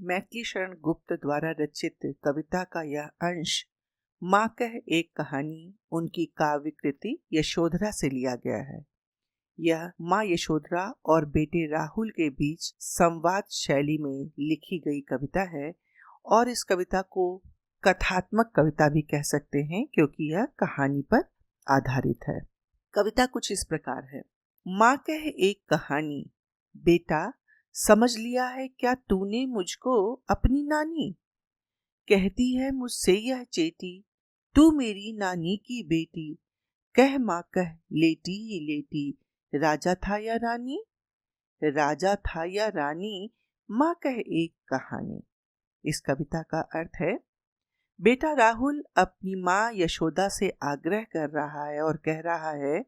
मैथिली शरण गुप्त द्वारा रचित कविता का यह अंश माँ कह एक कहानी उनकी काव्य कृति यशोधरा से लिया गया है। यह माँ यशोधरा और बेटे राहुल के बीच संवाद शैली में लिखी गई कविता है और इस कविता को कथात्मक कविता भी कह सकते हैं क्योंकि यह कहानी पर आधारित है। कविता कुछ इस प्रकार है। माँ कह एक कहानी, बेटा समझ लिया है क्या तूने मुझको अपनी नानी? कहती है मुझसे यह चेटी, तू मेरी नानी की बेटी। कह माँ कह लेटी ही लेटी, राजा था या रानी? राजा था या रानी, माँ कह एक कहानी। इस कविता का अर्थ है, बेटा राहुल अपनी माँ यशोदा से आग्रह कर रहा है और कह रहा है,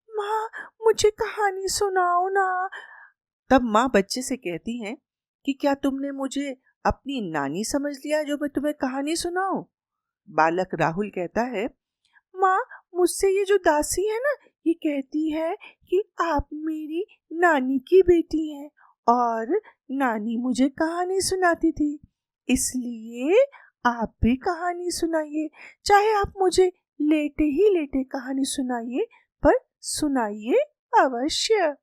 माँ मुझे कहानी सुनाओ ना। तब माँ बच्चे से कहती है कि क्या तुमने मुझे अपनी नानी समझ लिया जो मैं तुम्हें कहानी सुनाऊं? बालक राहुल कहता है, माँ मुझसे ये जो दासी है ना, ये कहती है कि आप मेरी नानी की बेटी हैं और नानी मुझे कहानी सुनाती थी, इसलिए आप भी कहानी सुनाइए। चाहे आप मुझे लेटे ही लेटे कहानी सुनाइए, पर सुनाइए अवश्य।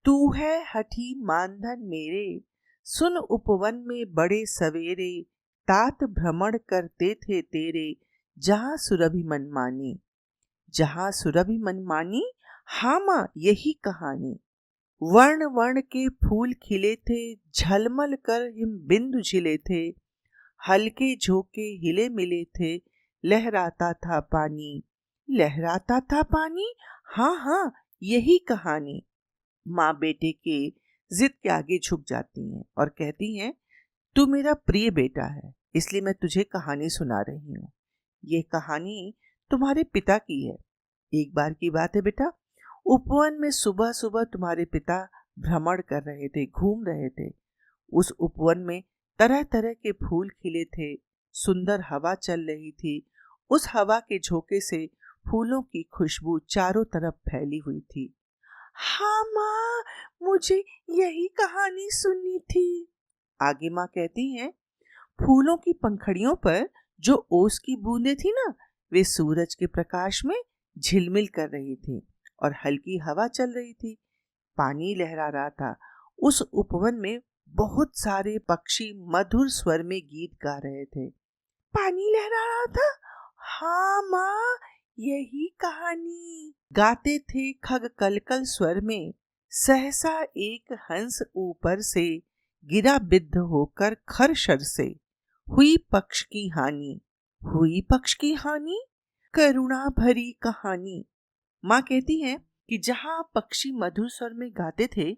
तू है हठी मानधन मेरे, सुन उपवन में बड़े सवेरे। तात भ्रमण करते थे तेरे, जहां सुरभि मनमानी। जहां सुरभि मनमानी, हाँ माँ यही कहानी। वर्ण वर्ण के फूल खिले थे, झलमल कर हिम बिंदु झिले थे। हल्के झोंके हिले मिले थे, लहराता था पानी। लहराता था पानी, हाँ हाँ यही कहानी। माँ बेटे के जिद के आगे झुक जाती हैं और कहती हैं, तू मेरा प्रिय बेटा है, इसलिए मैं तुझे कहानी सुना रही हूँ। ये कहानी तुम्हारे पिता की है। एक बार की बात है बेटा, उपवन में सुबह सुबह तुम्हारे पिता भ्रमण कर रहे थे, घूम रहे थे। उस उपवन में तरह तरह के फूल खिले थे, सुंदर हवा चल रही थी। उस हवा के झोंके से फूलों की खुशबू चारों तरफ फैली हुई थी। हाँ माँ, मुझे यही कहानी सुननी थी। आगे माँ कहती हैं, फूलों की पंखड़ियों पर जो ओस की बूंदें थी ना, वे सूरज के प्रकाश में झिलमिल कर रही थी और हल्की हवा चल रही थी। पानी लहरा रहा था। उस उपवन में बहुत सारे पक्षी मधुर स्वर में गीत गा रहे थे। पानी लहरा रहा था, हाँ माँ यही कहानी। गाते थे खग कलकल स्वर में, सहसा एक हंस ऊपर से गिरा बिद्ध होकर खरशर से। हुई पक्ष की हानि, हुई पक्ष की हानि, करुणा भरी कहानी। माँ कहती है कि जहाँ पक्षी मधुर स्वर में गाते थे,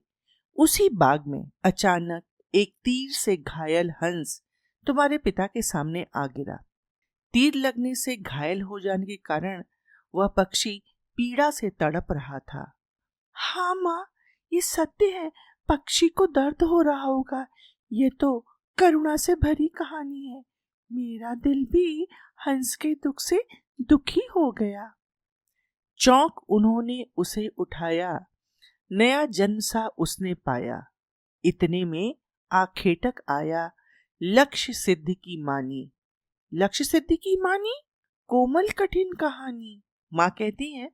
उसी बाग में अचानक एक तीर से घायल हंस तुम्हारे पिता के सामने आ गिरा। तीर लगने से घायल हो जाने के कारण वह पक्षी पीड़ा से तड़प रहा था। हाँ माँ, ये सत्य है, पक्षी को दर्द हो रहा होगा। ये तो करुणा से भरी कहानी है। मेरा दिल भी हंस के दुख से दुखी हो गया। चौंक उन्होंने उसे उठाया, नया जन्म सा उसने पाया। इतने में आखेटक आया, लक्ष्य सिद्धि की मानी। लक्ष्य सिद्धि की मानी, कोमल कठिन कहानी। माँ कहती है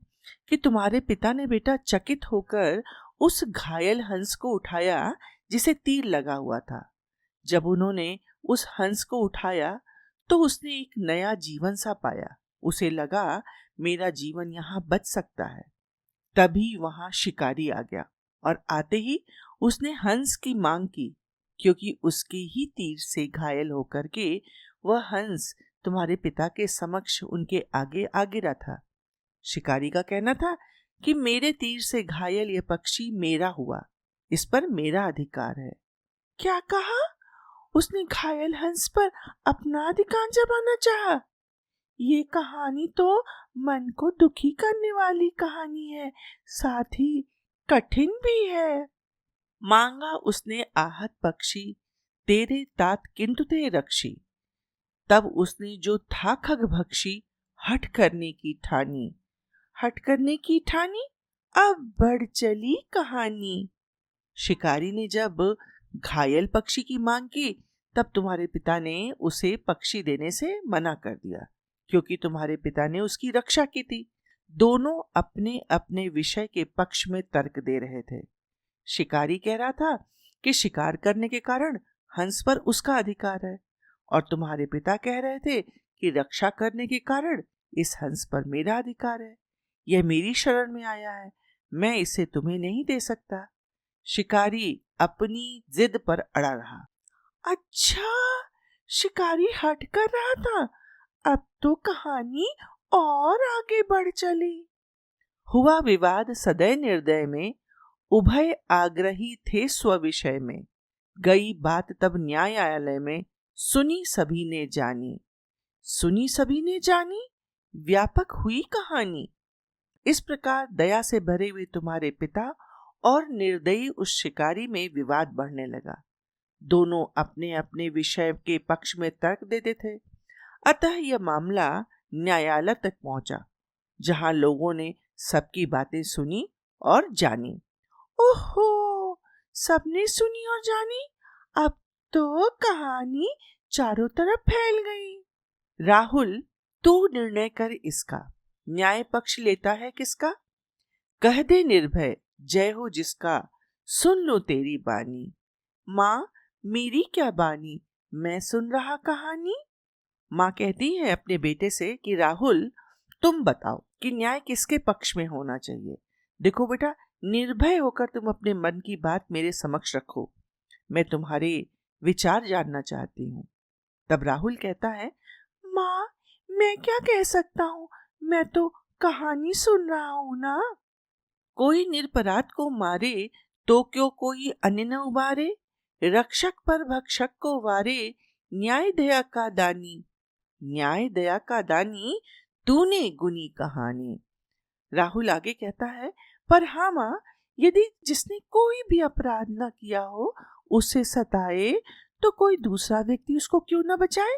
कि तुम्हारे पिता ने बेटा चकित होकर उस घायल हंस को उठाया जिसे तीर लगा हुआ था। जब उन्होंने उस हंस को उठाया तो उसने एक नया जीवन सा पाया। उसे लगा मेरा जीवन यहाँ बच सकता है। तभी वहां शिकारी आ गया और आते ही उसने हंस की मांग की, क्योंकि उसके ही तीर से घायल होकर के वह हंस तुम्हारे पिता के समक्ष उनके आगे आ गिरा था। शिकारी का कहना था कि मेरे तीर से घायल यह पक्षी मेरा हुआ, इस पर मेरा अधिकार है। क्या कहा? उसने घायल हंस पर अपना अधिकार जमाना चाहा। ये कहानी तो मन को दुखी करने वाली कहानी है, साथ ही कठिन भी है। मांगा उसने आहत पक्षी, तेरे तात किंतु ते रक्षी। तब उसने जो था खग भक्षी, हट करने की ठानी। हट करने की ठानी, अब बढ़ चली कहानी। शिकारी ने जब घायल पक्षी की मांग की, तब तुम्हारे पिता ने उसे पक्षी देने से मना कर दिया, क्योंकि तुम्हारे पिता ने उसकी रक्षा की थी। दोनों अपने अपने विषय के पक्ष में तर्क दे रहे थे। शिकारी कह रहा था कि शिकार करने के कारण हंस पर उसका अधिकार है, और तुम्हारे पिता कह रहे थे कि रक्षा करने के कारण इस हंस पर मेरा अधिकार है। यह मेरी शरण में आया है, मैं इसे तुम्हें नहीं दे सकता। शिकारी अपनी जिद पर अड़ा रहा। अच्छा, शिकारी हट कर रहा था। अब तो कहानी और आगे बढ़ चली। हुआ विवाद सदय निर्दय में, उभय आग्रही थे स्वविषय में। गई बात तब न्यायालय में, सुनी सभी ने जानी। सुनी सभी ने जानी, व्यापक हुई कहानी। इस प्रकार दया से भरे हुए तुम्हारे पिता और निर्दयी उस शिकारी में विवाद बढ़ने लगा। दोनों अपने अपने विषय के पक्ष में तर्क देते थे। अतः यह मामला न्यायालय तक पहुंचा, जहां लोगों ने सबकी बातें सुनी और जानी। ओहो, सबने सुनी और जानी, अब तो कहानी चारों तरफ फैल गई। राहुल, तू निर्णय कर इसका, न्याय पक्ष लेता है किसका? कह दे निर्भय, जय हो जिसका, सुन लो तेरी बानी। माँ, मेरी क्या बानी, मैं सुन रहा कहानी। माँ कहती है अपने बेटे से कि राहुल, तुम बताओ कि न्याय किसके पक्ष में होना चाहिए। देखो बेटा, निर्भय होकर तुम अपने मन की बात मेरे समक्ष रखो, मैं तुम्हारे विचार जानना चाहती हूँ। तब राहुल कहता है, माँ, मैं क्या कह सकता हूँ, मैं तो कहानी सुन रहा हूँ ना। कोई निरपराध को मारे तो क्यों कोई अन्य न उबारे, रक्षक पर भक्षक को वारे, न्याय दया का दानी। न्याय दया का दानी, तूने गुनी कहानी। राहुल आगे कहता है, पर हाँ माँ, यदि जिसने कोई भी अपराध न किया हो उसे सताए तो कोई दूसरा व्यक्ति उसको क्यों न बचाए।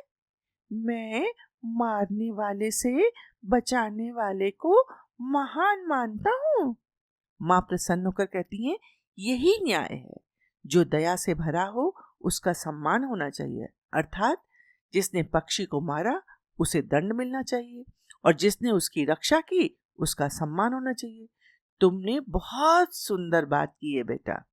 मैं मारने वाले से बचाने वाले को महान मानता हूँ। माँ प्रसन्न होकर कहती हैं, यही न्याय है। जो दया से भरा हो उसका सम्मान होना चाहिए, अर्थात जिसने पक्षी को मारा उसे दंड मिलना चाहिए, और जिसने उसकी रक्षा की उसका सम्मान होना चाहिए। तुमने बहुत सुंदर बात की है बेटा।